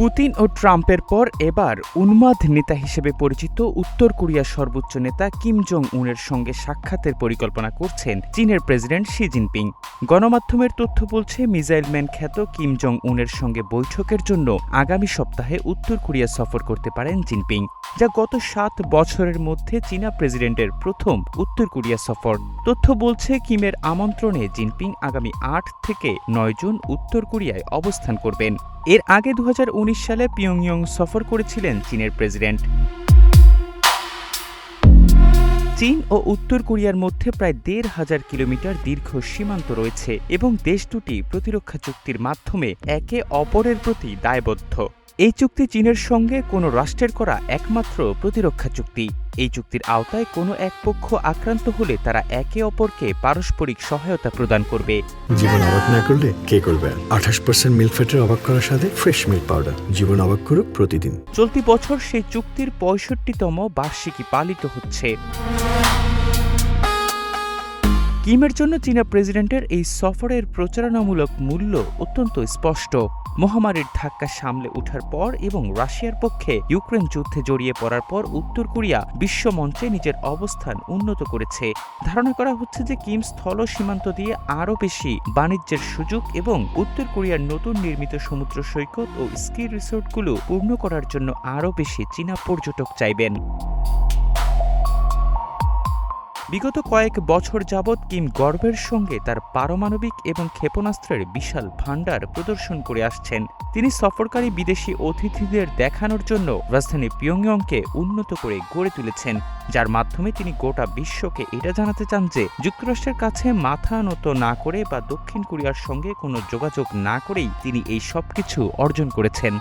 Putin ও ট্রাম্পের পর এবার উন্মাদ নেতা হিসেবে পরিচিত উত্তর কোরিয়ার সর্বোচ্চ নেতা কিম জং উনের সঙ্গে সাক্ষাতের পরিকল্পনা করছেন চীনের প্রেসিডেন্ট শি জিনপিং। গণমাধ্যমের তথ্য বলছে, মিসাইল ম্যান খ্যাত কিম জং উনের সঙ্গে বৈঠকের জন্য আগামী সপ্তাহে উত্তর কোরিয়া সফর করতে পারেন জিনপিং, যা গত 7 বছরের মধ্যে চীনা প্রেসিডেন্টের প্রথম উত্তর কোরিয়া সফর। তথ্য বলছে, কিমের আমন্ত্রণে জিনপিং আগামী 8 থেকে 9 জুন উত্তর কোরিয়ায় অবস্থান করবেন। এর আগে 2019 সালে পিয়ংইয়ং সফর করেছিলেন চীনের প্রেসিডেন্ট। চীন ও উত্তর কোরিয়ার মধ্যে প্রায় 1,500 কিলোমিটার দীর্ঘ সীমান্ত রয়েছে এবং দেশ দুটি প্রতিরক্ষা চুক্তির মাধ্যমে একে অপরের প্রতি দায়বদ্ধ। এই চুক্তি চীনের সঙ্গে কোনো রাষ্ট্রের করা একমাত্র প্রতিরক্ষা চুক্তি। এই চুক্তির আওতায় কোনো এক পক্ষ আক্রান্ত হলে তারা একে অপরকে পারস্পরিক সহায়তা প্রদান করবে। জীবন অবাক না করলে কে করবে? 28% মিল্ক ফ্যাটের অবাক করার সাথে ফ্রেশ মিল্ক পাউডার। জীবন অবাক করুক প্রতিদিন। চলতি বছর সেই চুক্তির 65তম বার্ষিকী পালিত হচ্ছে। কিমের জন্য চীনা প্রেসিডেন্টের এই সফরের প্রচারণামূলক মূল্য অত্যন্ত স্পষ্ট। মহামারীর ধাক্কা সামলে ওঠার পর এবং রাশিয়ার পক্ষে ইউক্রেন যুদ্ধে জড়িয়ে পড়ার পর উত্তর কোরিয়া বিশ্বমঞ্চে নিজের অবস্থান উন্নত করেছে। ধারণা করা হচ্ছে যে কিম স্থল সীমান্ত দিয়ে আরও বেশি বাণিজ্যের সুযোগ এবং উত্তর কোরিয়ার নতুন নির্মিত সমুদ্র সৈকত ও স্কি রিসোর্টগুলো পূর্ণ করার জন্য আরও বেশি চীনা পর্যটক চাইবেন। বিগত কয়েক বছর যাবৎ কিম গর্বের সঙ্গে তার পারমাণবিক এবং ক্ষেপণাস্ত্রের বিশাল ভাণ্ডার প্রদর্শন করে আসছেন। তিনি সফরকারী বিদেশি অতিথিদের দেখানোর জন্য রাজধানী পিয়ংইয়ংকে উন্নত করে গড়ে তুলেছেন, যার মাধ্যমে তিনি গোটা বিশ্বকে এটা জানাতে চান যে যুক্তরাষ্ট্রের কাছে মাথা নত না করে বা দক্ষিণ কোরিয়ার সঙ্গে কোনো যোগাযোগ না করেই তিনি এই সবকিছু অর্জন করেছেন।